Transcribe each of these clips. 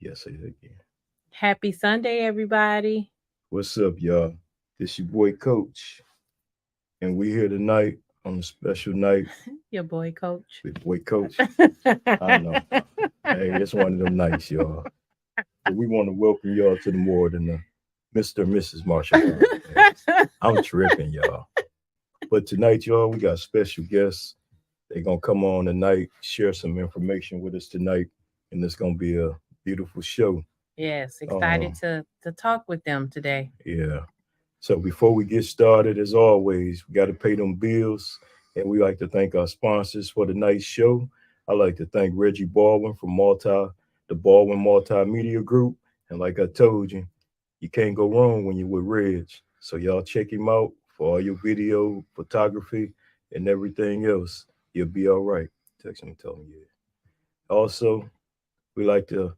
Yes, say it again. Happy Sunday, everybody. What's up, y'all? This your boy Coach, and we here tonight on a special night Your boy, Coach. with boy Coach. I know. Hey, it's one of them nights, y'all. But we want to welcome y'all to the more than the Mr. and Mrs. Marshall podcast. I'm tripping, y'all. But tonight, y'all, we got special guests. They're gonna come on tonight, share some information with us tonight, and it's gonna be a beautiful show. Yes, excited Um, to talk with them today. yeah. So before we get started, as always, we got to pay them bills, and we like to thank our sponsors for the night show. I like to thank Reggie Baldwin from the Baldwin Multimedia Group, and like I told you, you can't go wrong when you're with Reg. So y'all check him out for all your video, photography, and everything else. You'll be all right. Text him and tell him yeah. Also, we like to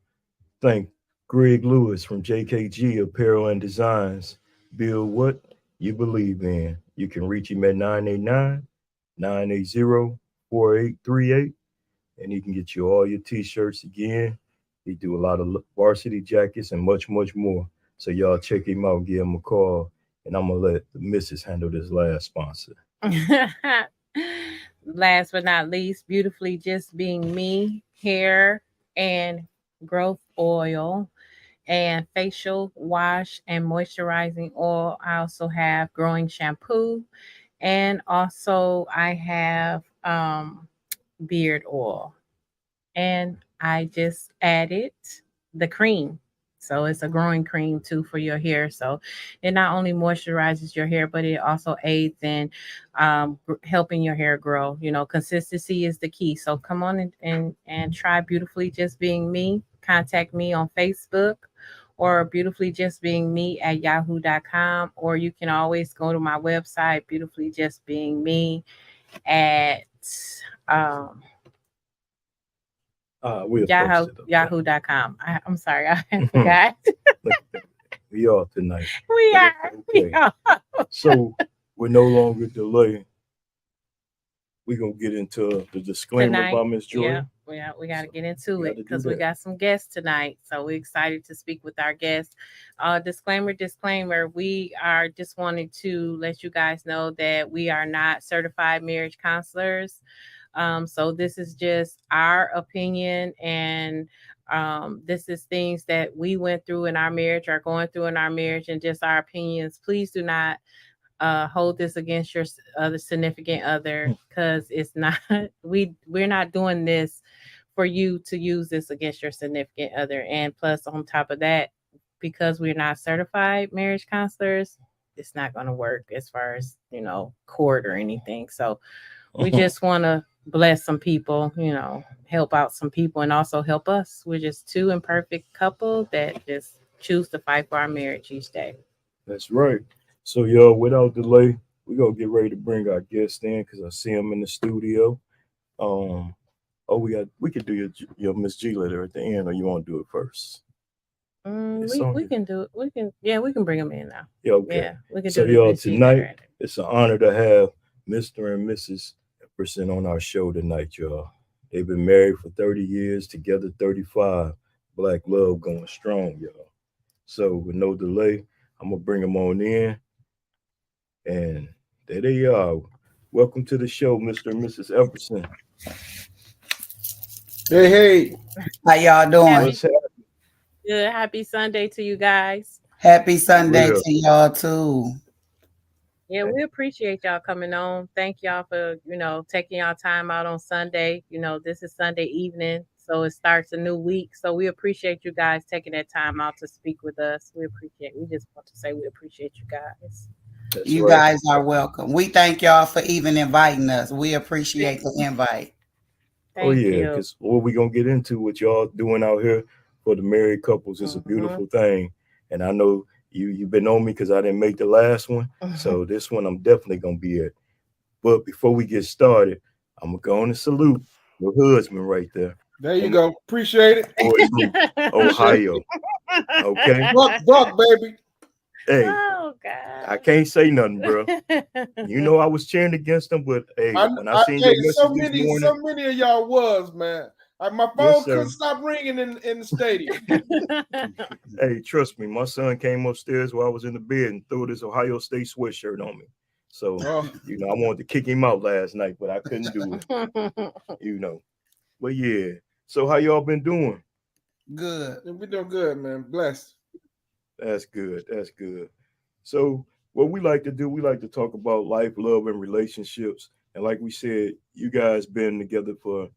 thank Greg Lewis from JKG Apparel and Designs. Build what you believe in. You can reach him at 989-980-4838, and he can get you all your t-shirts again. He do a lot of varsity jackets and much, much more. So y'all check him out, give him a call, and I'm gonna let the missus handle this last sponsor. Last but not least, beautifully just being me, hair and growth oil and facial wash and moisturizing oil. I also have growing shampoo and also I have beard oil. And I just added the cream. So it's a growing cream too for your hair. So it not only moisturizes your hair, but it also aids in helping your hair grow. You know, consistency is the key. So come on and try Beautifully Just Being Me. Contact me on Facebook or beautifully just being me at yahoo.com, or you can always go to my website, beautifully just being me at um, We'll post it up there. yahoo.com. I'm sorry, I forgot. Look at that. We all tonight. we But are. it's We okay. are. So with no longer delay, we're gonna get into the disclaimer Tonight. by Miss Yeah. Joy. We got to So get into we got it to do because we that. got some guests tonight. So we're excited to speak with our guests. Disclaimer. We are just wanting to let you guys know that we are not certified marriage counselors. So this is just our opinion, and this is things that we went through in our marriage, are going through in our marriage, and just our opinions. Please do not hold this against your other significant other, because it's not we're not doing this for you to use this against your significant other. And plus, on top of that, because we're not certified marriage counselors, it's not going to work as far as court or anything. So we just want to bless some people, help out some people, and also help us. We're just two imperfect couple that just choose to fight for our marriage each day. That's right. So y'all, without delay, we're gonna get ready to bring our guest in because I see him in the studio. Um, oh, we could do your Miss G letter at the end, or you want to do it first? It's on We you. can do it. We can bring them in now. Yeah, okay. Yeah, we can So do the y'all, Miss G letter tonight at it. it's an honor to have Mr. and Mrs. Epperson on our show tonight, y'all. They've been married for 30 years, together 35. Black love going strong, y'all. So with no delay, I'm gonna bring them on in, and there they are. Welcome to the show, Mr. and Mrs. Epperson. Hey, hey, how y'all doing? Happy What's happening? good. Happy Sunday to you guys. Happy For Sunday real. to y'all too. Yeah, we appreciate y'all coming on. Thank y'all for, taking y'all time out on Sunday. This is Sunday evening, so it starts a new week. So we appreciate you guys taking that time out to speak with us. We just want to say we appreciate you guys. That's You right. guys are welcome. We thank y'all for even inviting us. We appreciate the invite. Oh Thank yeah, you. because what we gonna get into, what y'all doing out here for the married couples, is a Hmm. beautiful thing. And I know you've been on me because I didn't make the last one, so this one I'm definitely gonna be at. But before we get started, I'm gonna go on and salute your husband right there There you from go. Appreciate it. boys from Appreciate it. Ohio. Okay, Buck, baby. hey, Oh I God. can't say nothing, bro. You know I was cheering against them, but hey, when I seen Hey, your message this morning, so many of y'all was, man. My phone Yes, sir. couldn't stop ringing in the stadium. Hey, trust me, my son came upstairs while I was in the bed and threw this Ohio State sweatshirt on me. So, Oh, I wanted to kick him out last night, but I couldn't do it. But yeah. So how y'all been doing? Good. we're doing good, man. Blessed. That's good. That's good. So what we like to do, we like to talk about life, love, and relationships. And like we said, you guys been together for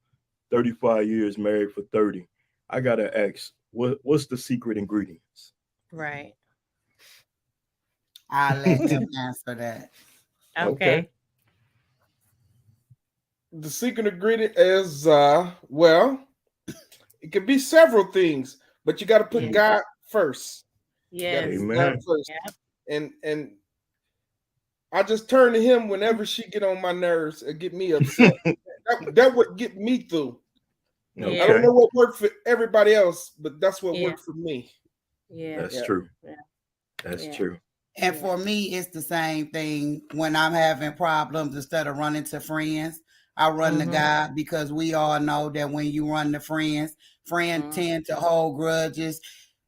35 years, married for 30. I gotta ask, what's the secret ingredients? Right. I'll let him answer that. Okay. The secret ingredient is well, it could be several things, but you got to put Yeah. God first. You got to Yes. put God Amen. first. Yeah. And I just turn to Him whenever she get on my nerves and get me upset. that would get me through. Yeah. I don't Okay. know what worked for everybody else, but that's what Yeah. worked for me. Yeah. That's Yeah. true. Yeah. That's Yeah. true. And Yeah. for me, it's the same thing when I'm having problems. Instead of running to friends, I run to Mhm. God, because we all know that when you run to friends, friends Mhm. tend to hold grudges.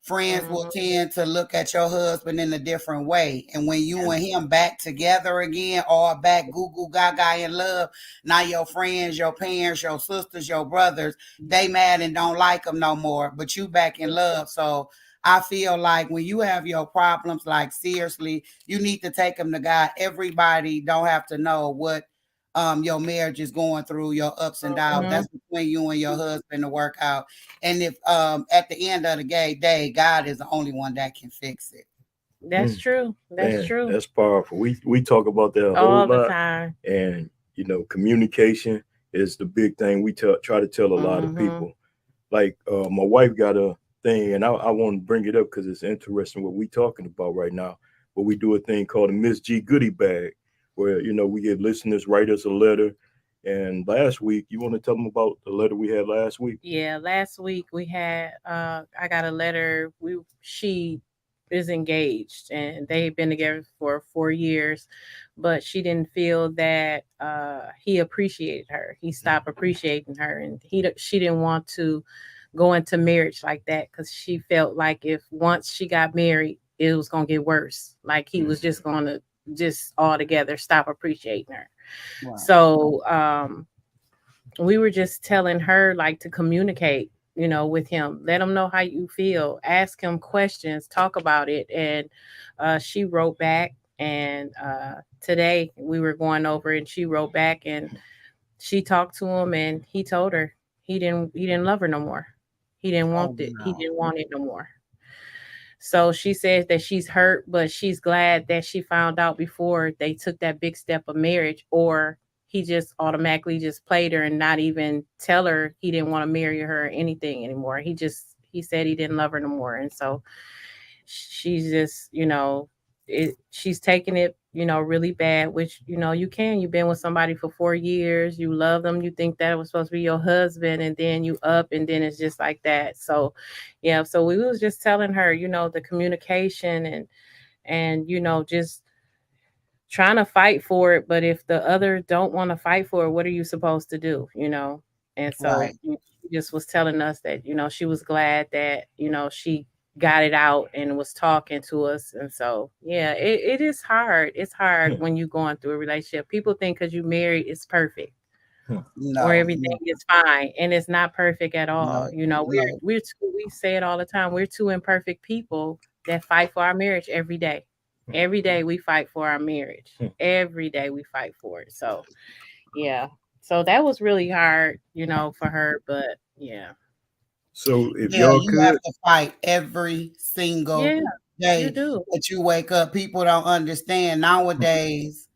Friends will Mhm. tend to look at your husband in a different way. And when you Yeah. and him back together again, or back goo goo gaga in love, now your friends, your parents, your sisters, your brothers, they mad and don't like them no more, but you back in love. So I feel like when you have your problems, like seriously, you need to take them to God. Everybody don't have to know what your marriage is going through, your ups and downs. Mhm. That's between you and your husband to work out. And if at the end of the day, God is the only one that can fix it. That's true. That's Man, true. that's powerful. We talk about that a whole All the lot, time. and communication is the big thing. We try to tell a lot of Mhm. people. Like my wife got a thing, and I want to bring it up because it's interesting what we talking about right now. But we do a thing called a Miss G goodie bag, where we get listeners write us a letter. And last week, you want to tell them about the letter we had last week? Yeah, last week we had I got a letter. She is engaged and they've been together for 4 years, but she didn't feel that he appreciated her. He stopped appreciating her, and she didn't want to go into marriage like that because she felt like if once she got married, it was gonna get worse. Like he was just gonna just altogether stop appreciating her. Right. So we were just telling her like to communicate, with him, let him know how you feel, ask him questions, talk about it. And she wrote back, and today we were going over, and she wrote back, and she talked to him, and he told her he didn't love her no more. He didn't Oh want it. He no. didn't want it no more. So she says that she's hurt, but she's glad that she found out before they took that big step of marriage, or he just automatically just played her and not even tell her he didn't want to marry her or anything anymore. He said he didn't love her no more. And so she's just, she's taking it, really bad, which, you've been with somebody for 4 years, you love them, you think that was supposed to be your husband, and then you up, and then it's just like that. So, yeah, so we was just telling her, the communication, and, just trying to fight for it. But if the other don't want to fight for it, what are you supposed to do? And so Right. she just was telling us that, she was glad that, she got it out and was talking to us. And so, yeah, it is hard. It's hard when you going through a relationship. People think because you married, it's perfect or No, everything no, is fine. And it's not perfect at all. no, We're, no. we say it all the time. We're two imperfect people that fight for our marriage every day. Every day we fight for our marriage. Every day we fight for it. So, yeah. So that was really hard, for her. But yeah. So if Yeah, y'all you have could, to fight every single Yeah, you day do. that you wake up. People don't understand nowadays.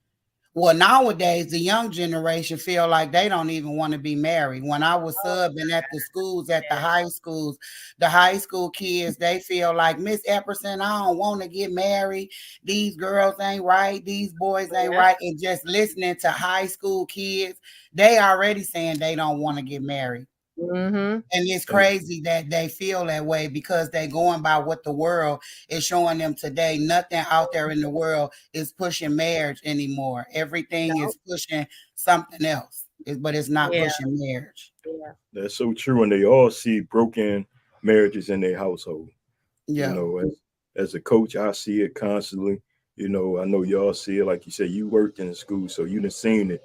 Well, nowadays, the young generation feel like they don't even want to be married. When I was Oh, subbing at the schools, at yeah. the high school kids, they feel like, Miss Epperson, I don't want to get married. These girls ain't right. These boys ain't Yeah. right. And just listening to high school kids, they already saying they don't want to get married. Mm-hmm. And it's and crazy that they feel that way because they're going by what the world is showing them today. Nothing out there in the world is pushing marriage anymore. Everything is pushing something else, but it's not Yeah. pushing marriage. Yeah. That's so true, and they all see broken marriages in their household. You Yeah. know, as a coach, I see it constantly. You know, I know y'all see it. Like you said, you worked in the school, so you done seen it,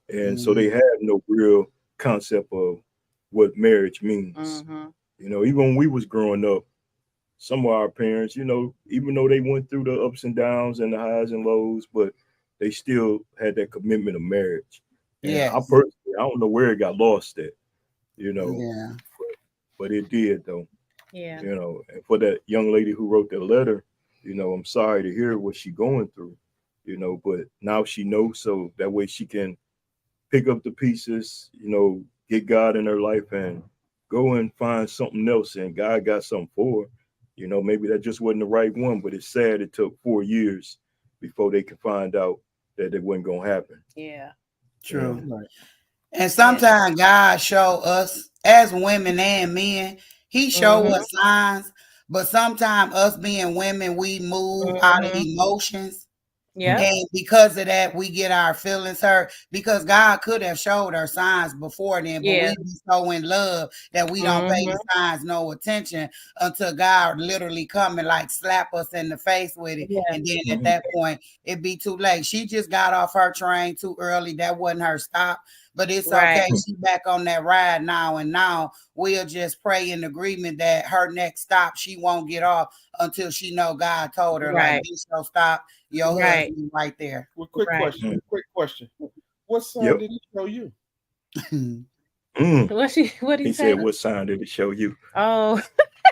and so they Mhm. have no real concept of what marriage means. Mm-hmm. You know, even when we was growing up, some of our parents, you know, even though they went through the ups and downs and the highs and lows, but they still had that commitment of marriage. And I Yes. personally, I don't know where it got lost at, you know, Yeah. but it did though. Yeah. You know, and for that young lady who wrote that letter, you know, I'm sorry to hear what she going through, you know, but now she knows, so that way she can pick up the pieces, you know, get God in her life and go and find something else. And God got something for her. You know, maybe that just wasn't the right one, but it's sad it took 4 years before they could find out that it wasn't gonna happen. Yeah. Yeah. True. Right. And Yeah. sometimes God show us as women and men, he show Mm-hmm. us signs, but sometimes us being women, we move out of Mm-hmm. emotions. Yep. And because of that, we get our feelings hurt because God could have showed her signs before then, but Yeah. we be so in love that we don't pay Mm-hmm. the signs no attention until God literally come and like slap us in the face with it. Yeah. And then at Mhm. that point, it be too late. She just got off her train too early. That wasn't her stop, but it's Right. okay. She back on that ride now. And now we'll just pray in agreement that her next stop, she won't get off until she know God told her, like, Right. this your stop, your Right. husband right there. Well, quick Right. question. Mm. Quick question. What sign Yep. did he show you? Mm. What did he He said, say? "What sign did it show you?" Oh,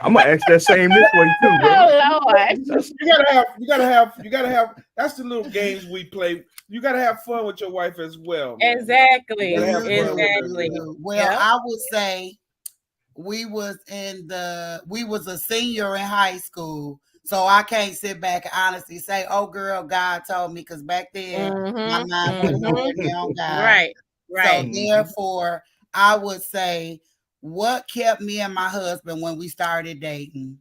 I'm gonna ask that same this way too, bro. oh Lord. That's That's the little games we play. You gotta have fun with your wife as well, man. You gotta Exactly. have You fun do, with her as you Exactly. well. do. Well, Yep. I would say we was a senior in high school. So I can't sit back and honestly say, oh girl, God told me, because back then my Mm-hmm. mind wasn't nowhere Mm-hmm. near on God. Right. So Right. Mhm. therefore, I would say what kept me and my husband when we started dating.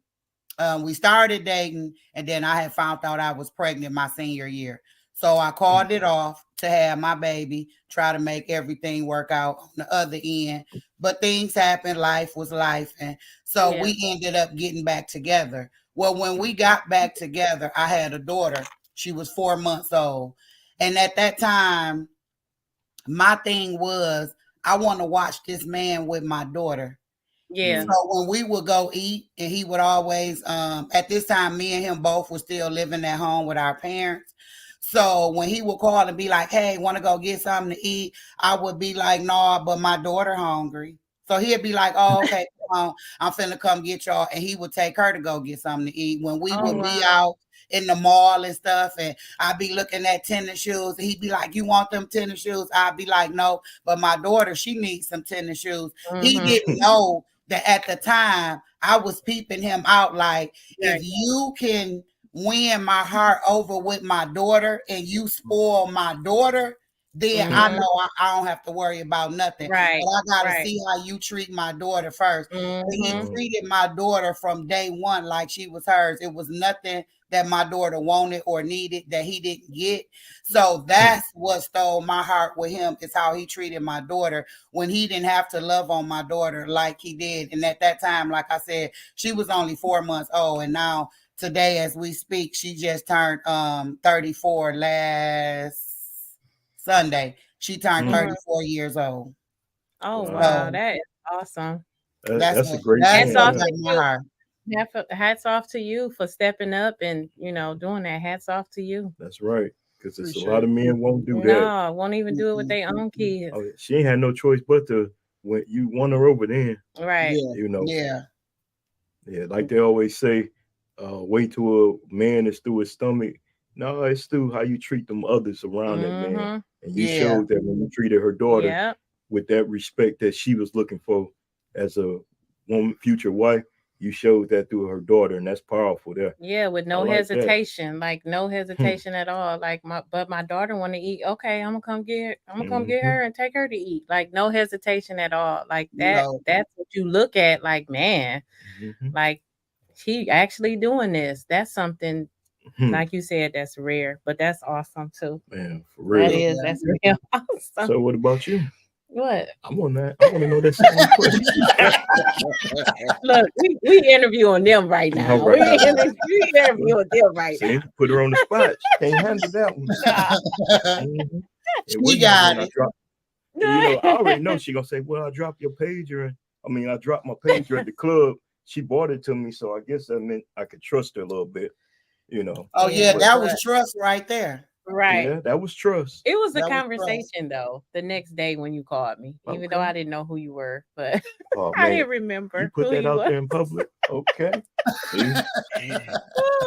We started dating, and then I had found out I was pregnant my senior year. So I called it off to have my baby, try to make everything work out on the other end. But things happened, life was life. And so Yeah. we ended up getting back together. Well, when we got back together, I had a daughter. She was 4 months old. And at that time, my thing was, I want to watch this man with my daughter. Yeah. Mm. So when we would go eat, and he would always, at this time, me and him both were still living at home with our parents. So when he would call and be like, "Hey, want to go get something to eat?" I would be like, "No, but my daughter hungry." So he'd be like, "Oh, okay, come on, I'm finna come get y'all," and he would take her to go get something to eat. When we Oh would be wow. out in the mall and stuff, and I'd be looking at tennis shoes, and he'd be like, "You want them tennis shoes?" I'd be like, "No, but my daughter, she needs some tennis shoes." He Mm-hmm. didn't know that at the time I was peeping him out, like, if Right. you can win my heart over with my daughter and you spoil my daughter, then I Mm-hmm. know I don't have to worry about nothing. Right. But I gotta Right. see how you treat my daughter first. But he Mm-hmm. Mm. treated my daughter from day one like she was hers. It was nothing that my daughter wanted or needed that he didn't get. So Mm. that's what stole my heart with him, is how he treated my daughter when he didn't have to love on my daughter like he did. And at that time, like I said, she was only 4 months old. And now today, as we speak, she just turned 34 last Sunday. She turned Mm. Mm-hmm. 34 years old. Oh Wow. wow, So that is awesome. That's a great that's Hats man what off there. to got my you. heart. Hats off to you for stepping up and doing that. Hats off to you. That's right. Because it's a Appreciate lot of it. men won't do that. No, won't even do it with their own kids. Oh, she ain't had no choice but to when you won her over then, Right. Yeah, you know. yeah, Yeah, like they always say, wait till a man is through his stomach. No, it's through how you treat them others around that man. Mm-hmm. And you yeah. showed that when you treated her daughter Yep. with that respect that she was looking for as a woman, future wife, you showed that through her daughter, and that's powerful there. Yeah, with I no like that. hesitation, like no Hmm. hesitation at all. Like my daughter want to eat. Okay, I'm gonna come get. I'm gonna come get Hmm. her and take her to eat. Like no hesitation at all. Like that. No, That's what you look at. Like man, Hmm. like she actually doing this. That's something Hmm. like you said. That's rare, but that's awesome too. Man, for That real. is. yeah. That's real awesome. So what about you? What? I want to know that same question. Look, we interviewing them right now. All right. We interviewing them right See, now. put her on the spot. She can't handle that one. Nah. Mhm. She got it. I already know she gonna say, "Well, I dropped your pager." I dropped my pager at the club. She bought it to me, so I guess that meant I could trust her a little bit. Oh yeah, But- that was trust right there. Right. Yeah, that was trust. It was a That was conversation though the next day when you called me, even though Okay. I didn't know who you were, but Oh I man, didn't remember you put who that you out were. there in public. Okay. See?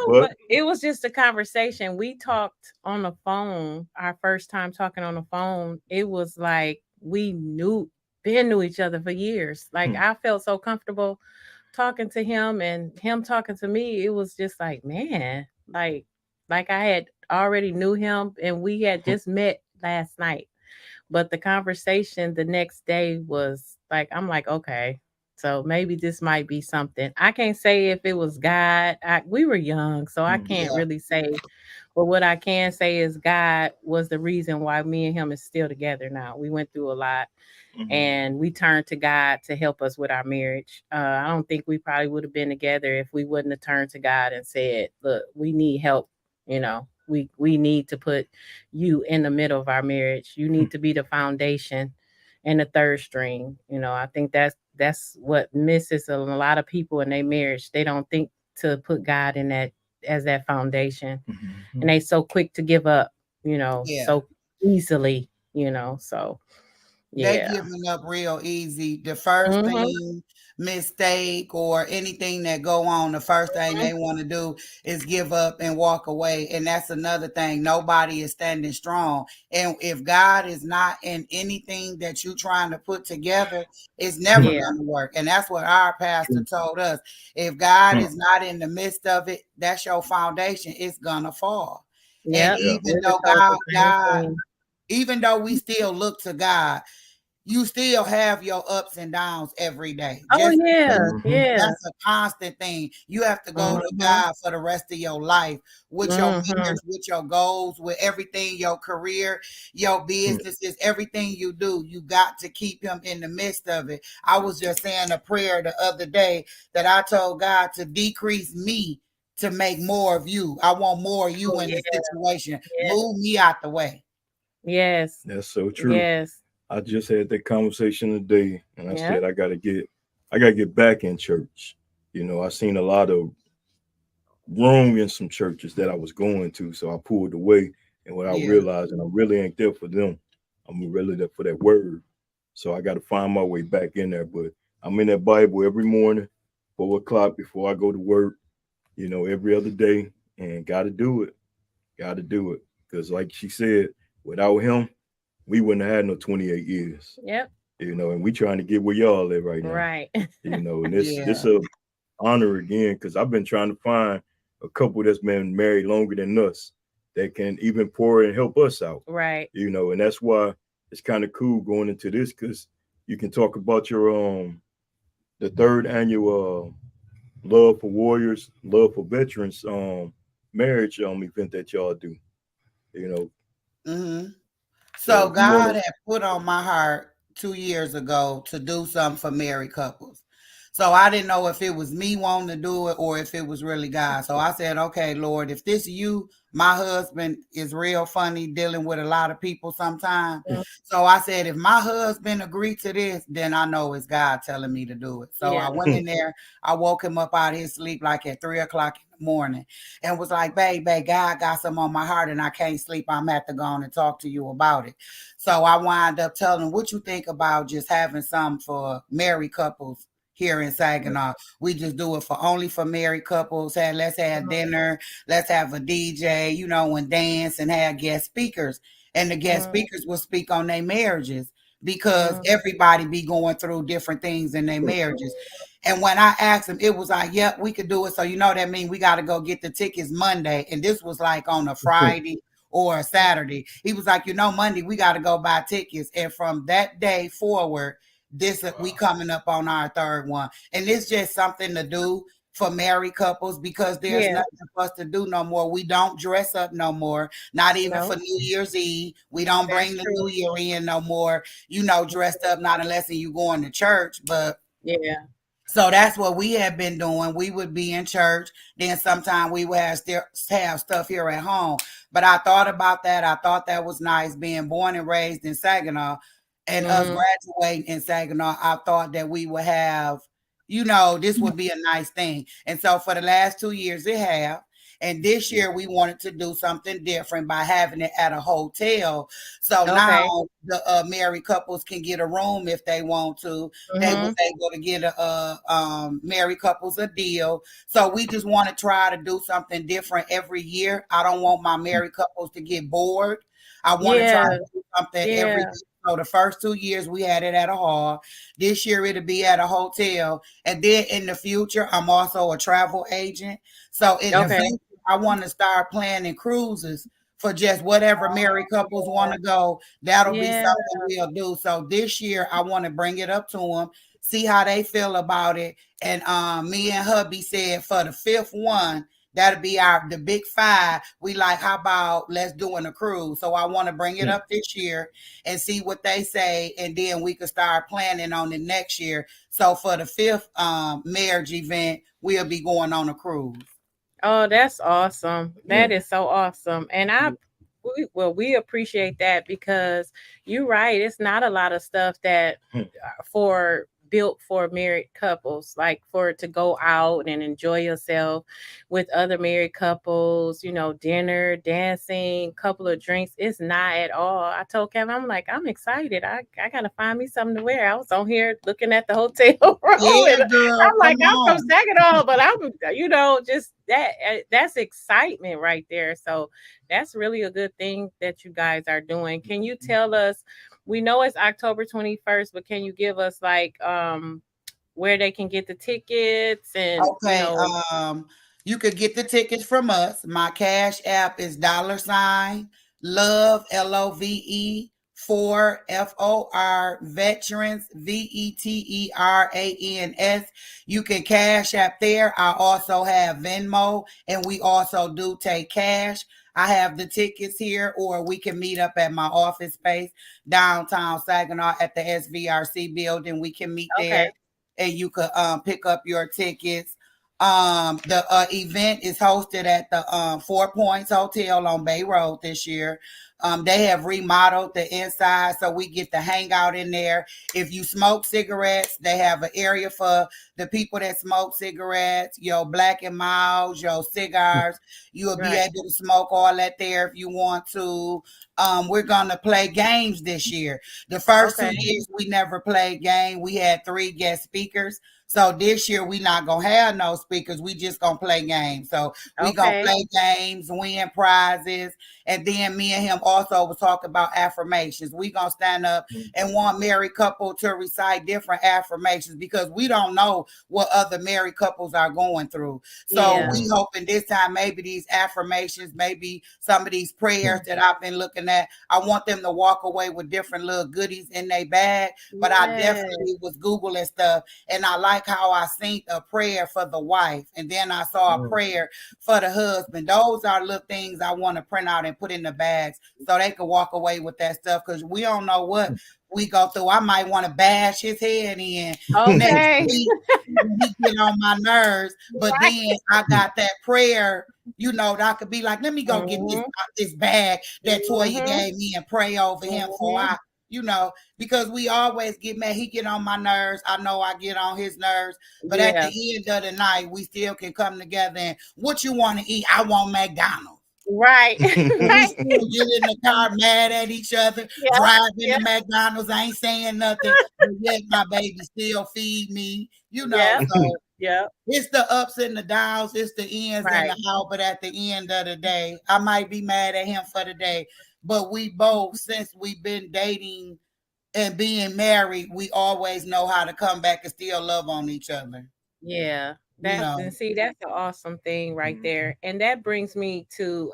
But it was just a conversation. We talked on the phone, our first time talking on the phone. It was like we knew each other for years. Like I felt so comfortable talking to him and him talking to me. It was just like, man, like I had already knew him and we had just met last night. But the conversation the next day was like, I'm like, okay, so maybe this might be something. I can't say if it was God. We were young, so I can't really say. But what I can say is God was the reason why me and him is still together now. We went through a lot and we turned to God to help us with our marriage. I don't think we probably would have been together if we wouldn't have turned to God and said, look, we need help. We need to put you in the middle of our marriage. You need to be the foundation and the third string. I think that's what misses a lot of people in their marriage. They don't think to put God in that as that foundation. And they so quick to give up, so easily, so They yeah. giving up real easy. The first thing mistake or anything that go on, the first thing they want to do is give up and walk away. And that's another thing. Nobody is standing strong. And if God is not in anything that you trying to put together, it's never going to work. And that's what our pastor told us. If God is not in the midst of it, that's your foundation. It's gonna fall. And even though even though we still look to God, you still have your ups and downs every day. Oh yeah. That's a constant thing. You have to go to God for the rest of your life with your marriage, with your goals, with everything, your career, your businesses, everything you do. You got to keep him in the midst of it. I was just saying a prayer the other day that I told God to decrease me to make more of you. I want more of you in the situation. Move me out the way. Yes. That's so true. Yes. I just had that conversation today, and I said I gotta get back in church. I seen a lot of wrong in some churches that I was going to, so I pulled away. And without realizing, I really ain't there for them. I'm really there for that word. So I got to find my way back in there. But I'm in that Bible every morning, 4:00 before I go to work. Every other day, and got to do it. Got to do it because, like she said, without him, we wouldn't have had no 28 years. Yep. And we trying to get where y'all live right now. Right. And this a honor again because I've been trying to find a couple that's been married longer than us that can even pour and help us out. Right. And that's why it's kind of cool going into this because you can talk about your the third annual Love for Warriors, Love for Veterans marriage event that y'all do. So God had put on my heart 2 years ago to do something for married couples. So I didn't know if it was me wanting to do it or if it was really God. So I said, okay, Lord, if this is you, my husband is real funny dealing with a lot of people sometimes. So I said, if my husband agreed to this, then I know it's God telling me to do it. So I went in there, I woke him up out of his sleep like at 3:00 in the morning and was like, baby, God got something on my heart and I can't sleep. I'm at to go on and talk to you about it. So I wound up telling him, what you think about just having some for married couples here in Saginaw? We just do it only for married couples. Let's have dinner. Let's have a DJ, and dance and have guest speakers. And the guest speakers will speak on their marriages because everybody be going through different things in their marriages. And when I asked him, it was like, yep, we could do it. So that means we got to go get the tickets Monday. And this was like on a Friday or a Saturday. He was like, Monday we got to go buy tickets. And from that day forward, we coming up on our third one. And it's just something to do for married couples because there's Yeah. nothing for us to do no more. We don't dress up no more, not even for No, New Year's Eve. We don't that's bring the true. New Year in no more, dressed up, not unless you going to church. But Yeah. so that's what we have been doing. We would be in church, then sometime we would have stuff here at home. But I thought about that. I thought that was nice being born and raised in Saginaw and us Hmm. graduating in Saginaw. I thought that we would have, this would be a nice thing. And so for the last 2 years, it have. And this year we wanted to do something different by having it at a hotel. So now Okay. the married couples can get a room if they want to. They was Hmm. able to get married couples a deal. So we just want to try to do something different every year. I don't want my married couples to get bored. I want to try Yeah. to do something every Yeah. year. So the first 2 years we had it at a hall. This year it'll be at a hotel. And then in the future, I'm also a travel agent. So in the Okay. future, I want to start planning cruises for just whatever married couples want to go. That'll be Yeah. something we'll do. So this year, I want to bring it up to them, see how they feel about it. And me and hubby said for the fifth one, that'll be the big five. We like, how about let's doing a cruise? So I want to bring it up this year and see what they say, and then we could start planning on the next year. So for the fifth marriage event, we'll be going on a cruise. Oh, that's awesome. Yeah. That is so awesome. And we appreciate that because you're right. It's not a lot of stuff that for built for married couples, like for it to go out and enjoy yourself with other married couples, dinner, dancing, couple of drinks. It's not at all. I told Kevin, I'm like, I'm excited. I gotta find me something to wear. I was on here looking at the hotel room Yeah, and girl, I'm like, come I'm from on. Saginaw, but I'm, just that's excitement right there. So that's really a good thing that you guys are doing. Can you tell us, we know it's October 21st, but can you give us like where they can get the tickets and Okay, you could get the tickets from us. My cash app is $ love LOVE for veterans VETERANS. You can cash app there. I also have Venmo, and we also do take cash. I have the tickets here, or we can meet up at my office space downtown Saginaw at the SVRC building. We can meet okay, there and you could pick up your tickets. The event is hosted at the Four Points Hotel on Bay Road this year. They have remodeled the inside, so we get to hang out in there. If you smoke cigarettes, they have an area for the people that smoke cigarettes, your Black and Milds, your cigars. You will be right, able to smoke all that there if you want to. We're gonna play games this year. The first okay, 2 years we never played game. We had 3 guest speakers. So this year we not gonna have no speakers. We just gonna play games. So we gonna okay, play games, win prizes, and then me and him also was talking about affirmations. We gonna stand up and want married couple to recite different affirmations because we don't know what other married couples are going through. So yeah, we hoping this time maybe these affirmations, maybe some of these prayers that I've been looking at, I want them to walk away with different little goodies in their bag. But I yes, definitely was Googling stuff, and I like how I seen a prayer for the wife, and then I saw a prayer for the husband. Those are little things I want to print out and put in the bags so they can walk away with that stuff because we don't know what we go through. I might want to bash his head in next okay, week when he get on my nerves, but right, then I got that prayer. That I could be like, let me go get this hmm, this bag that Toya hmm, gave me and pray over him for hmm, because we always get mad. He get on my nerves. I know I get on his nerves. But at yeah, the end of the night, we still can come together and what you want to eat? I want McDonald's. right, And we right, still get in the car mad at each other, yeah, driving yeah, to McDonald's. I ain't saying nothing, but yet my baby still feed me, yeah, So yeah, it's the ups and the downs, it's the ins and right, the out. But at the end of the day, I might be mad at him for the day. But we both, since we've been dating and being married, we always know how to come back and still love on each other. yeah. You That's know. and see, that's an awesome thing right there, and that brings me to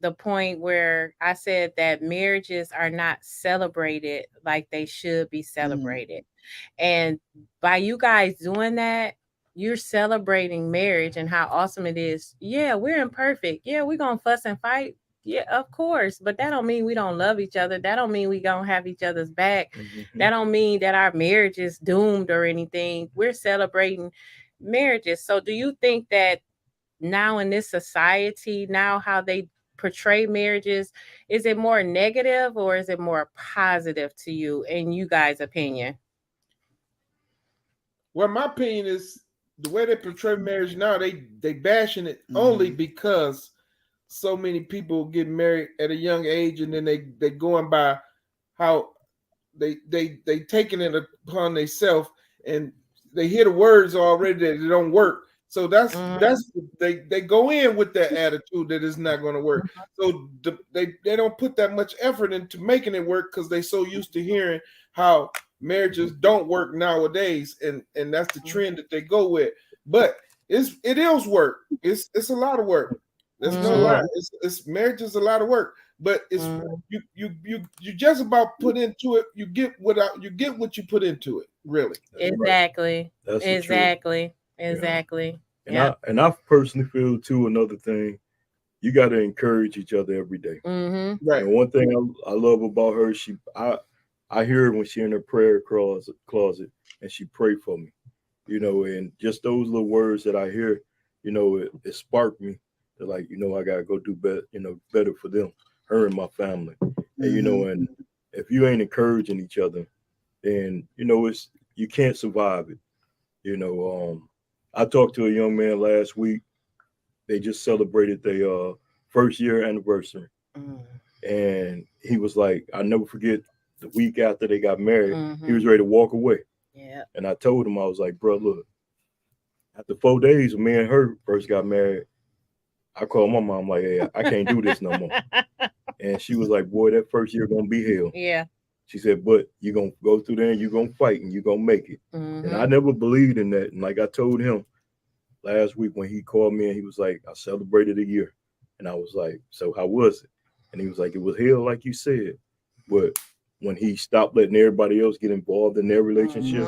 the point where I said that marriages are not celebrated like they should be Mhm. celebrated. And by you guys doing that, you're celebrating marriage and how awesome it is. Yeah, we're imperfect. Yeah, we're gonna fuss and fight. Yeah, of course. But that don't mean we don't love each other. That don't mean we don't have each other's back. That don't mean that our marriage is doomed or anything. We're celebrating marriages. So do you think that now in this society, now how they portray marriages, is it more negative or is it more positive to you in you guys' opinion? Well, my opinion is the way they portray marriage now, they bashing it only because so many people get married at a young age, and then they going by how they taking it upon themselves, and they hear the words already that it don't work. So that's they go in with that attitude that it's not going to work. So they don't put that much effort into making it work because they so used to hearing how marriages don't work nowadays, and that's the trend that they go with. But it is work. It's a lot of work. There's no lie. It's marriage is a lot of work, but it's you just about put into it. You get what you put into it. Really. Exactly. That's Exactly. Exactly. And I personally feel too, another thing, you got to encourage each other every day. Right. And one thing I love about her, I hear her when she in her prayer closet and she pray for me, and just those little words that I hear, it sparked me to, like, I gotta go do better, better for them, her and my family. And and if you ain't encouraging each other, then you can't survive it. I talked to a young man last week. They just celebrated their first year anniversary. And he was like, I never forget the week after they got married, he was ready to walk away. Yeah. And I told him, I was like, bro, look, after 4 days when me and her first got married, I called my mom like, hey, I can't do this no more. And she was like, boy, that first year gonna be hell. Yeah. She said, but you're gonna go through there and you're gonna fight and you're gonna make it. And I never believed in that. And like I told him last week when he called me and he was like, I celebrated a year. And I was like, so how was it? And he was like, it was hell, like you said. But when he stopped letting everybody else get involved in their relationship,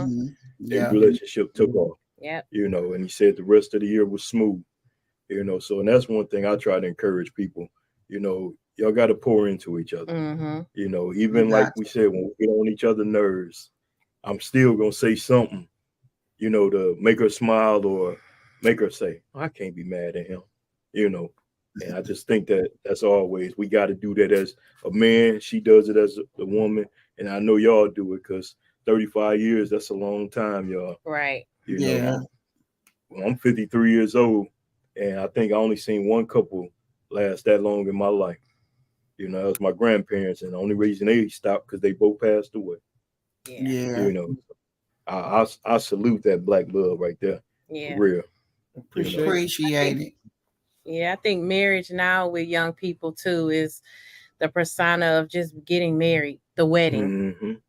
their relationship took off. Yeah. And he said the rest of the year was smooth. So, and that's one thing I try to encourage people. Y'all got to pour into each other. Even like we said, when we get on each other's nerves, I'm still gonna say something, to make her smile or make her say, oh, I can't be mad at him. And I just think that that's always, we got to do that as a man. She does it as a woman. And I know y'all do it because 35 years, that's a long time, y'all. Right. I'm 53 years old, and I think I only seen one couple last that long in my life. That was my grandparents, and the only reason they stopped because they both passed away. I salute that black love right there. Yeah. For real. Appreciate it. Yeah, I think marriage now with young people too is the persona of just getting married, the wedding.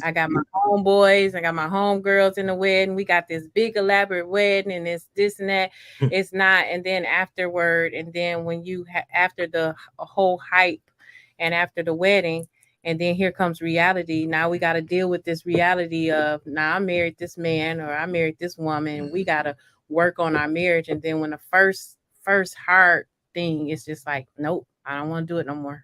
I got my homeboys, I got my homegirls in the wedding. We got this big elaborate wedding, and it's this and that. It's not. And then afterward, and then when you after the whole hype, and after the wedding, and then here comes reality. Now we got to deal with this reality of, now I married this man or I married this woman, and we got to work on our marriage. And then when the first hard thing is just like, nope, I don't want to do it no more.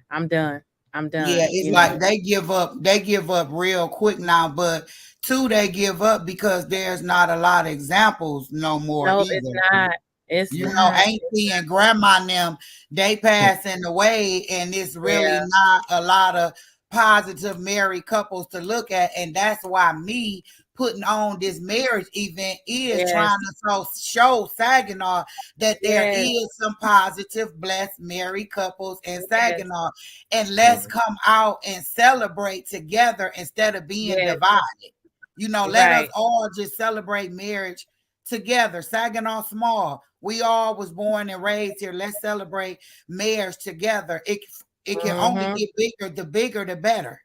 I'm done. Yeah, it's like they give up real quick now, but they give up because there's not a lot of examples no more. No, either. it's not. It's auntie and grandma and them, they passing away, and it's really not a lot of positive married couples to look at. And that's why me putting on this marriage event is trying to show Saginaw that there is some positive blessed married couples in Saginaw, and let's come out and celebrate together instead of being divided. Let us all just celebrate marriage together. Saginaw small, we all was born and raised here. Let's celebrate marriage together. It can only get bigger. The bigger the better.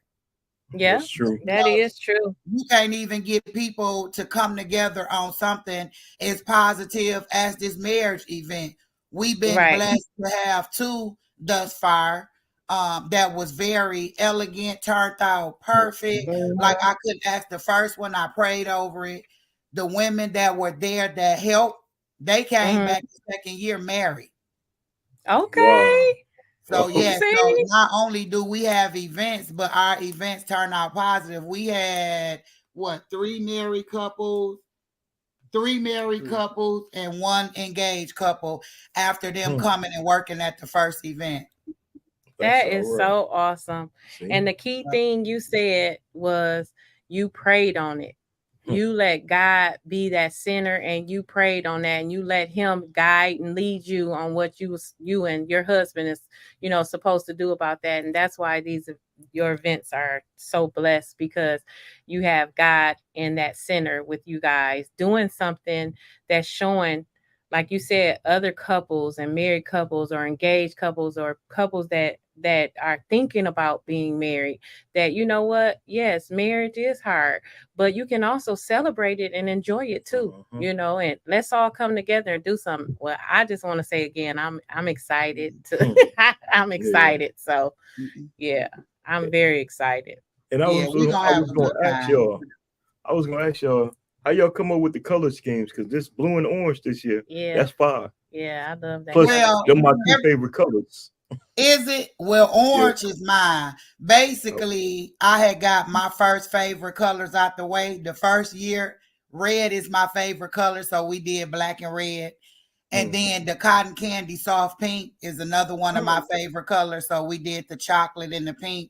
Yeah, that's true. That is true. You can't even get people to come together on something as positive as this marriage event. We've been blessed to have two thus far. That was very elegant, turned out perfect. Like I couldn't ask the first one, I prayed over it. the women that were there that helped, they came back the second year married. Okay. So Wow. yeah, so See? not only do we have events, but our events turn out positive. We had what, three married couples, and one engaged couple after them coming and working at the first event. That That's is all right. so awesome. See? And the key thing you said was you prayed on it. You let God be that center, and you prayed on that, and you let him guide and lead you on what you and your husband is, supposed to do about that. And that's why your events are so blessed, because you have God in that center with you guys doing something that's showing, like you said, other couples and married couples or engaged couples or couples that are thinking about being married, that you know what, yes, marriage is hard, but you can also celebrate it and enjoy it too. And let's all come together and do something. Well, I just want to say again, I'm excited I'm excited. So yeah, I'm very excited. And I Yeah, was we gonna I have was a gonna good ask time. y'all. I was gonna ask y'all how y'all come up with the color schemes, because this blue and orange this year, Yeah. that's fire. Yeah, I love that. Plus, Well, they're my two favorite colors. Is it? Well, orange is mine. Basically, I had got my first favorite colors out the way. The first year, red is my favorite color, so we did black and red. And then the cotton candy soft pink is another one of my favorite colors, so we did the chocolate and the pink.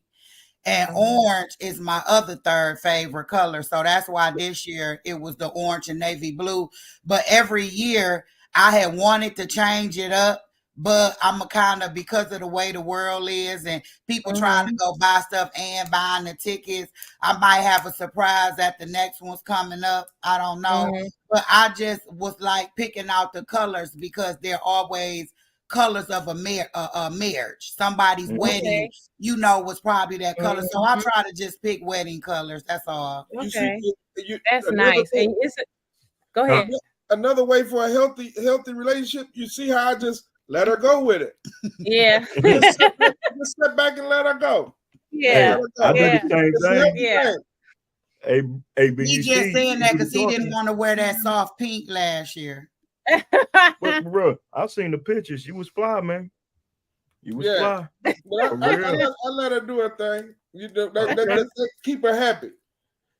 And orange is my other third favorite color. So that's why this year it was the orange and navy blue. But every year I had wanted to change it up. But I'm a kind of, because of the way the world is and people trying to go buy stuff and buying the tickets, I might have a surprise that the next one's coming up. I don't know. But I just was like picking out the colors because they're always colors of a marriage. Somebody's wedding, was probably that color. So I try to just pick wedding colors. That's all. Okay. You That's nice. And go ahead. Another way for a healthy relationship, you see how I just let her go with it. Yeah. just step back and let her go. Yeah. I did the same thing. Yeah. Hey, but He you just see, saying that because he didn't want to wear that soft pink last year. But bro, I've seen the pictures. You was fly, man. You was fly. Well, I let her do her thing. That keep her happy.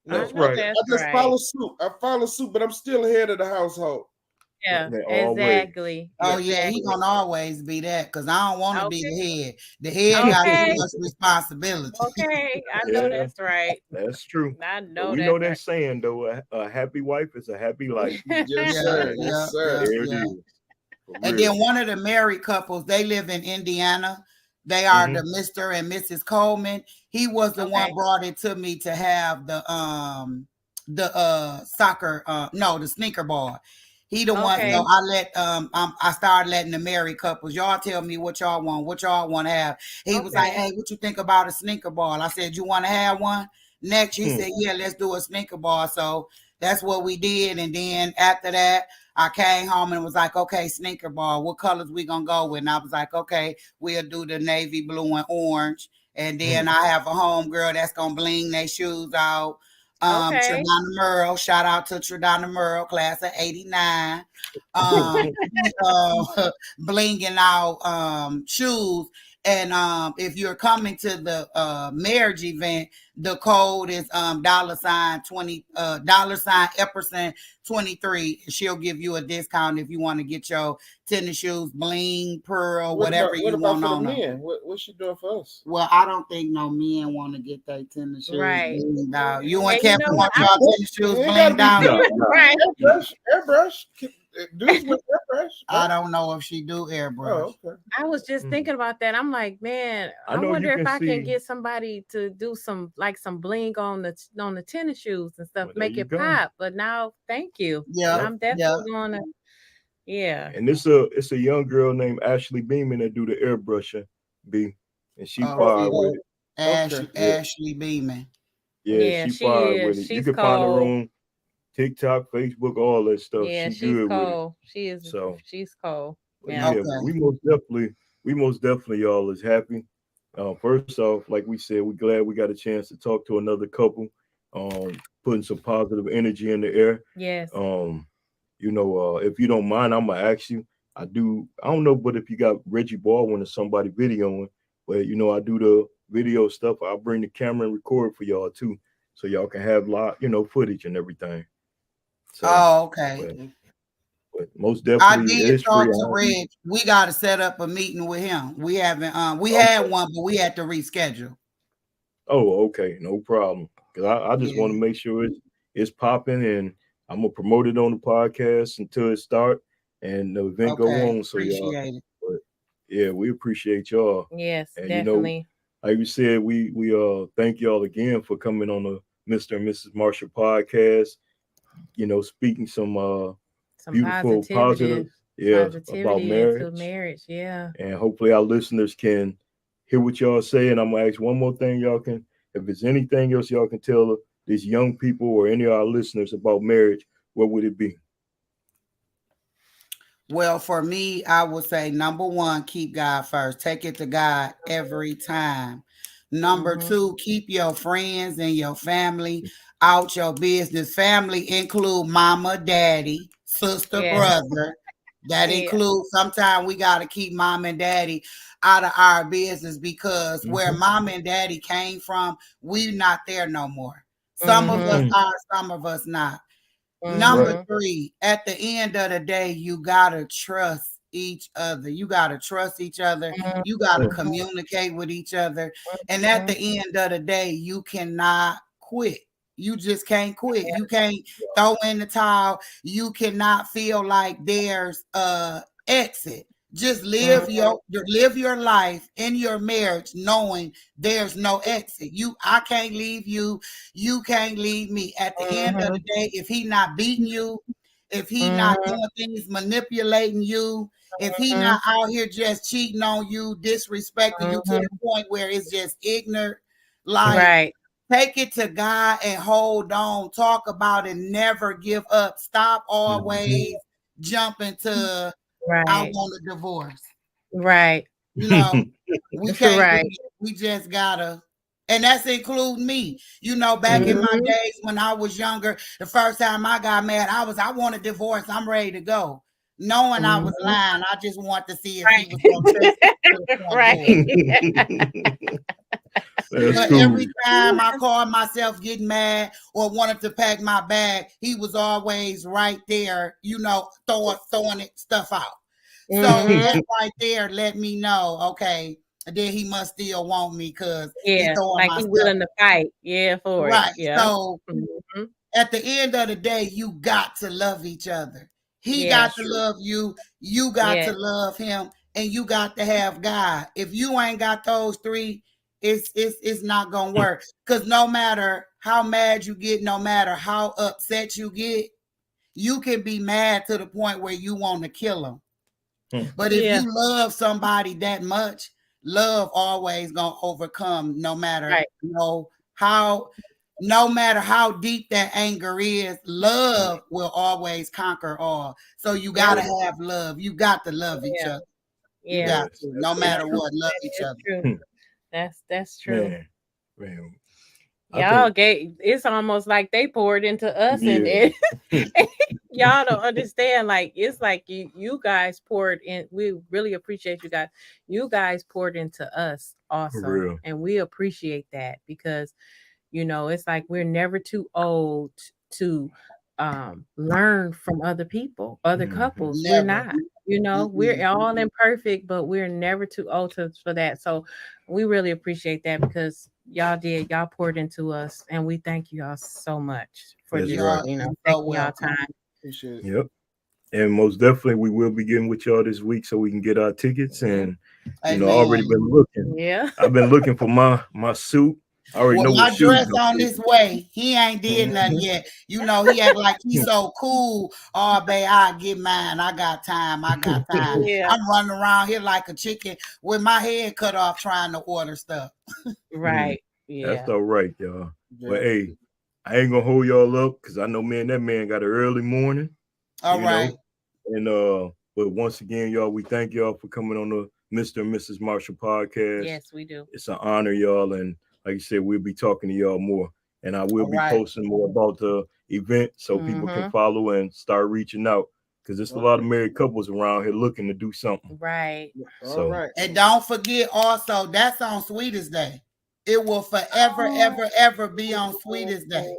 That's right. That's I just follow suit. I follow suit, but I'm still head of the household. Yeah, always. exactly. Oh yeah, he gonna always be that because I don't want to be the head. The head got too much responsibility. Okay, I know that's right. That's true. I know but we know that saying though: a happy wife is a happy life. Yes, sir. Yes, sir. There it is. And then one of the married couples, they live in Indiana. They are the Mr. and Mrs. Coleman. He was the one brought it to me to have the soccer, the sneaker ball. He the one. So I let I started letting the married couples, y'all tell me what y'all want to have. He was like, hey, what you think about a sneaker ball? I said, you want to have one? Next, he said, yeah, let's do a sneaker ball. So that's what we did. And then after that, I came home and was like, okay, sneaker ball, what colors we gonna go with? And I was like, okay, we'll do the navy blue and orange. And then I have a home girl that's gonna bling their shoes out. Tradonna Merle, shout out to Tradonna Merle, class of 89. Blinging out shoes. And if you're coming to the marriage event, the code is $20 Epperson 23. She'll give you a discount if you want to get your tennis shoes, bling, pearl, whatever you want on them. What's she doing for us? Well, I don't think no men want to get their tennis shoes blinged out. You and Kevin want y'all tennis shoes blinged out? Right. Airbrush. Dudes with airbrush. I don't know if she do airbrush. Oh, okay. I was just thinking about that. I'm like, man, I wonder if I can get somebody to do some bling on the tennis shoes and stuff, make it pop. But now, thank you. Yeah, I'm definitely gonna. Yeah. And it's a young girl named Ashley Beeman that do the airbrushing, and she fired with it. Ashley Beeman. Yeah, she fired with it. You can find her on TikTok, Facebook, all that stuff. Yeah, she's good cold. with it. She is. So she's cold. Yeah, we most definitely y'all is happy. First off, like we said, we're glad we got a chance to talk to another couple. putting some positive energy in the air. Yes. If you don't mind, I'm gonna ask you. I don't know, but if you got Reggie Baldwin or somebody videoing, but I do the video stuff. I'll bring the camera and record for y'all too, so y'all can have live, footage and everything. So, Oh, okay. but most I definitely did it's free. talk to Reg. We got to set up a meeting with him. We haven't. We had one, but we had to reschedule. Oh, okay, no problem. Because I just Yeah. want to make sure it's popping, and I'm gonna promote it on the podcast until it start and the event go Okay. on. So y'all, Appreciate it. but yeah, we appreciate y'all. Yes, And definitely. like we said, we thank y'all again for coming on the Mr. and Mrs. Marshall podcast. Speaking some beautiful, positive, about positivity into marriage, marriage. Yeah. and hopefully our listeners can hear what y'all say. And I'm gonna ask one more thing, y'all can, if there's anything else y'all can tell these young people or any of our listeners about marriage, what would it be? Well, for me, I would say number one, keep God first. Take it to God every time. Number two, keep your friends and your family out your business. Family include mama, daddy, sister, brother. That includes sometimes we got to keep mom and daddy out of our business because where mom and daddy came from, we not there no more. Some of us are, some of us not. Number three, at the end of the day, you gotta trust each other. You gotta trust each other. You gotta communicate with each other. And at the end of the day, you cannot quit. You just can't quit. You can't throw in the towel. You cannot feel like there's a exit. Just live your life in your marriage knowing there's no exit. I can't leave you. You can't leave me. At the end of the day, if he not beating you, if he not doing things manipulating you, if he not out here just cheating on you, disrespecting you to the point where it's just ignorant, like take it to God and hold on. Talk about it. Never give up. Stop always jumping to I want a divorce. Right. We can't do it. We just gotta, and that's including me. Back in my days when I was younger, the first time I got mad, I want a divorce. I'm ready to go. Knowing I was lying, I just want to see if he was gonna take it to the front door. But every time I called myself getting mad or wanted to pack my bag, he was always right there, throwing stuff out. So that right there let me know, okay, then he must still want me because he's throwing like he's willing to fight. For right. it. Yeah. So at the end of the day, you got to love each other. He got to love you. You got to love him, and you got to have God. If you ain't got those three, it's not gonna work. Because no matter how mad you get, no matter how upset you get, you can be mad to the point where you want to kill them. But if you love somebody that much, love always gonna overcome no matter no matter how deep that anger is, love will always conquer all. So you gotta have love. You got to love each other. You got to, no matter what, love each other. True. That's true. Man. Y'all it's almost like they poured into us and y'all don't understand. Like it's like you guys poured in. We really appreciate you guys. You guys poured into us also, and we appreciate that because it's like we're never too old to learn from other people, other couples. Never. We're not. We're all imperfect, but we're never too old for that. So we really appreciate that because y'all poured into us, and we thank you all so much for just taking y'all time. Appreciate it. Yep. And most definitely we will be getting with y'all this week so we can get our tickets. And already been looking. Yeah. I've been looking for my suit. I already know my what dress on this way. He ain't did nothing yet. He act like he's so cool. Oh, babe, I'll get mine. I got time. I'm running around here like a chicken with my head cut off trying to order stuff. Right. Yeah. That's all right, y'all. Yeah. But hey, I ain't gonna hold y'all up because I know that man got an early morning. All right. And but once again, y'all, we thank y'all for coming on the Mr. and Mrs. Marshall podcast. Yes, we do. It's an honor, y'all, and like you said, we'll be talking to y'all more. And I will All be right. posting more about the event so people can follow and start reaching out because there's a lot of married couples around here looking to do something. Right. All So right. And don't forget also, that's on Sweetest Day. It will forever, ever, ever be on Sweetest Day.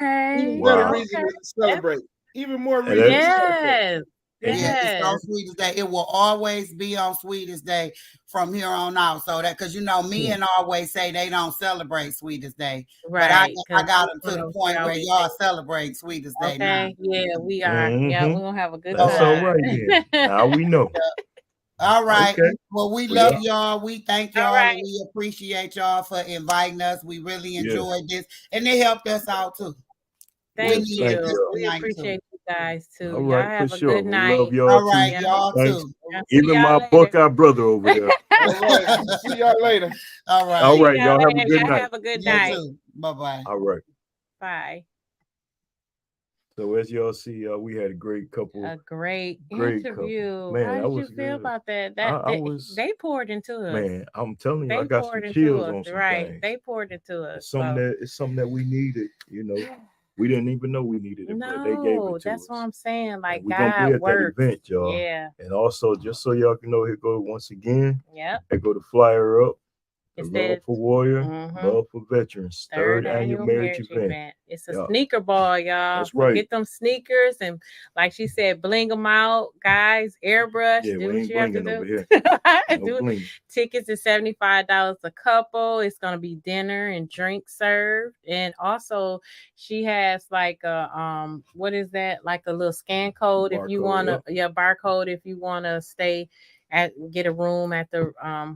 Okay. Even better Wow. reason Okay. to celebrate. Even more And reason to that- celebrate. Yes. And- Yeah, it's on Yes. Sweetest Day. It will always be on Sweetest Day from here on out. So that, because men always say they don't celebrate Sweetest Day, but I Right. got them to the point where y'all celebrate Sweetest Day now. Okay. Yeah, we are. Yeah, we're gonna have a good That's all time. right then. Now we know. All right. Okay. Well, we Well, love y'all. We thank All y'all, right. and we appreciate y'all for inviting us. We really Yeah. enjoyed this, and it helped us out too. Thank needed thank this you. We tonight, appreciate you guys too. All Y'all right, have for a sure. good We night. love y'all All too. right, Yeah. y'all Thanks. too. Yeah, see Even y'all my later. Buckeye brother over there. All right. See y'all later. All right. All right, See y'all have a later. good Y'all night. have a good You night. too. Bye-bye. All right. Bye. So as y'all see, we had a great couple. A great Great couple. interview. Man, How that did you was feel good. about that? I was- They poured into us. Man, I'm telling you, I They got some poured into chills us. on some Right. things. They poured into us. It's something that we needed. You know, we didn't even know we needed it, but they gave No, it to that's us. what I'm saying. And Like we're gonna be God at works. that event, y'all. Yeah. And also, just so y'all can know, here go once again. Yep. Here go the flyer up. The It Love says for Warrior, Mhm. Love for Veterans, third third annual marriage event. It's a Yeah. sneaker ball, y'all. That's So right. get them sneakers and, like she said, bling them out, guys. Airbrush. Yeah, do we what ain't you have to blinging over do. here. No Do bling. Tickets is $75 a couple. It's gonna be dinner and drinks served, and also she has like a what is that? Like a little scan code if you Barcode, wanna, barcode if you wanna stay get a room at the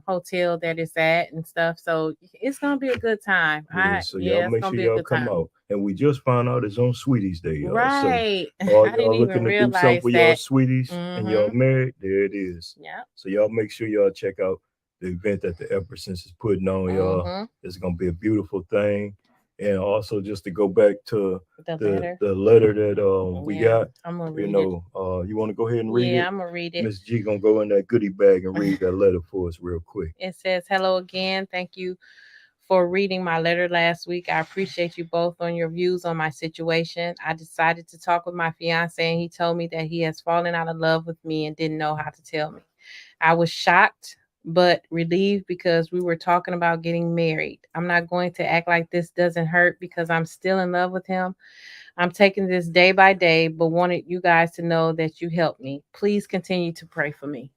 hotel that it's at and stuff. So it's gonna be a good time. Yeah, so y'all it's make gonna sure be a y'all good come time. out. And we just found out it's on Sweeties Day, y'all. Right. So all I didn't y'all even looking to do something realize for y'all that. sweeties and y'all married, there it is. Yeah. So y'all make sure y'all check out the event that the Eppersons is putting on, y'all. It's gonna be a beautiful thing. And also just to go back to the letter that we got. I'm gonna You read know, you want to go ahead and read it. Yeah, it? I'm gonna read it. Miss G gonna go in that goodie bag and read that letter for us real quick. It says, "Hello again. Thank you for reading my letter last week. I appreciate you both on your views on my situation. I decided to talk with my fiance, and he told me that he has fallen out of love with me and didn't know how to tell me. I was shocked but relieved because we were talking about getting married. I'm not going to act like this doesn't hurt because I'm still in love with him. I'm taking this day by day, but wanted you guys to know that you helped me. Please continue to pray for me."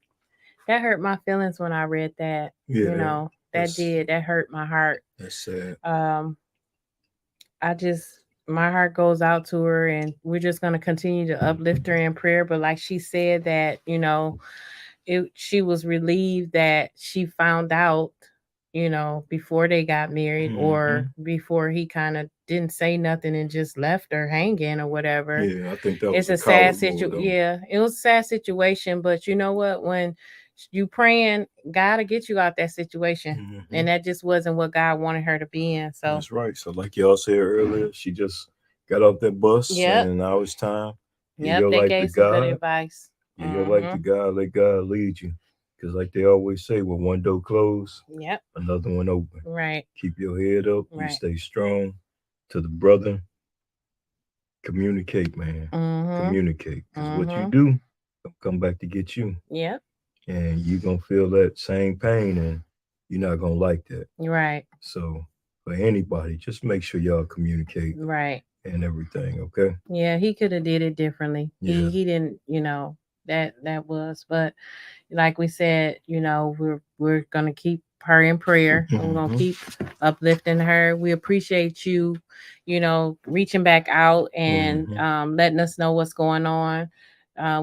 That hurt my feelings when I read that. Yeah, That hurt my heart. That's sad. My heart goes out to her, and we're just going to continue to uplift her in prayer. But like she said that, she was relieved that she found out, before they got married or before he kind of didn't say nothing and just left her hanging or whatever. Yeah, I think that It's was a sad situation. situation. Yeah, it was a sad situation. But you know what? When you praying, God will get you out that situation. And that just wasn't what God wanted her to be in. So That's right. So like y'all said earlier, she just got off that bus and now it's time. Yep, they gave some good advice. Give your life to God, let God lead you. Because like they always say, when one door closed, another one open. Right. Keep your head up. Right. You stay strong. To the brother, communicate, man. Communicate. Because what you do, will come back to get you. Yep. And you're going to feel that same pain and you're not going to like that. Right. So for anybody, just make sure y'all communicate. Right. And everything, okay? Yeah, he could have did it differently. Yeah. He didn't, that was. But like we said, we're gonna keep her in prayer. We're gonna keep uplifting her. We appreciate you, reaching back out and letting us know what's going on.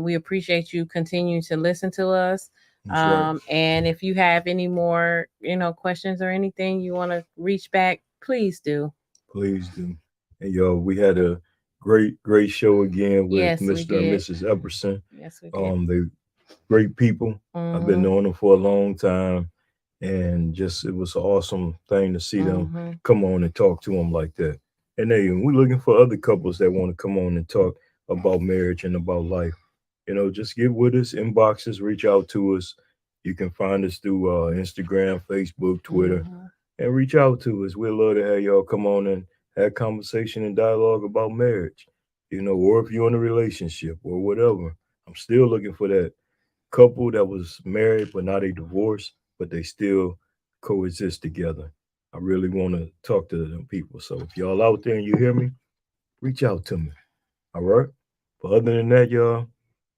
We appreciate you continuing to listen to us. Right. And if you have any more, questions or anything you want to reach back, please do. Please do. And yo, we had a great show again with Mr. and Mrs. Epperson. Yes, we did. They great people. I've been knowing them for a long time, and just it was an awesome thing to see them come on and talk to them like that. And we're looking for other couples that want to come on and talk about marriage and about life. Just get with us, inboxes, reach out to us. You can find us through Instagram, Facebook, Twitter, and reach out to us. We'd love to have y'all come on and have conversation and dialogue about marriage, you know, or if you're in a relationship or whatever. I'm still looking for that couple that was married but not a divorce, but they still coexist together. I really want to talk to them people. So if y'all out there and you hear me, reach out to me. All right. But other than that, y'all,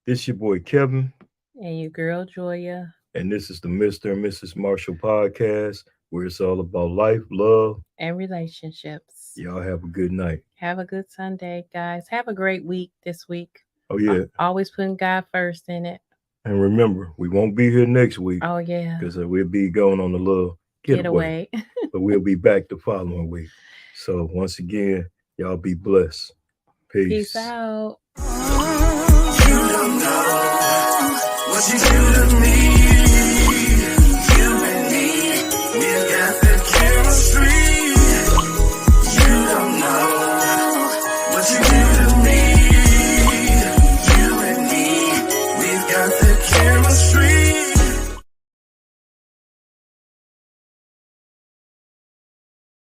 this your boy Kevin, And your girl Joya. and this is the Mr. and Mrs. Marshall podcast, where it's all about life, love. And relationships. Y'all have a good night. Have a good Sunday, guys. Have a great week this week. Oh yeah, Always putting God first in it. and remember, we won't be here next week Oh yeah. because we'll be going on a little getaway. But we'll be back the following week. So once again, y'all be blessed. Peace. Peace out. You don't know what you do to me.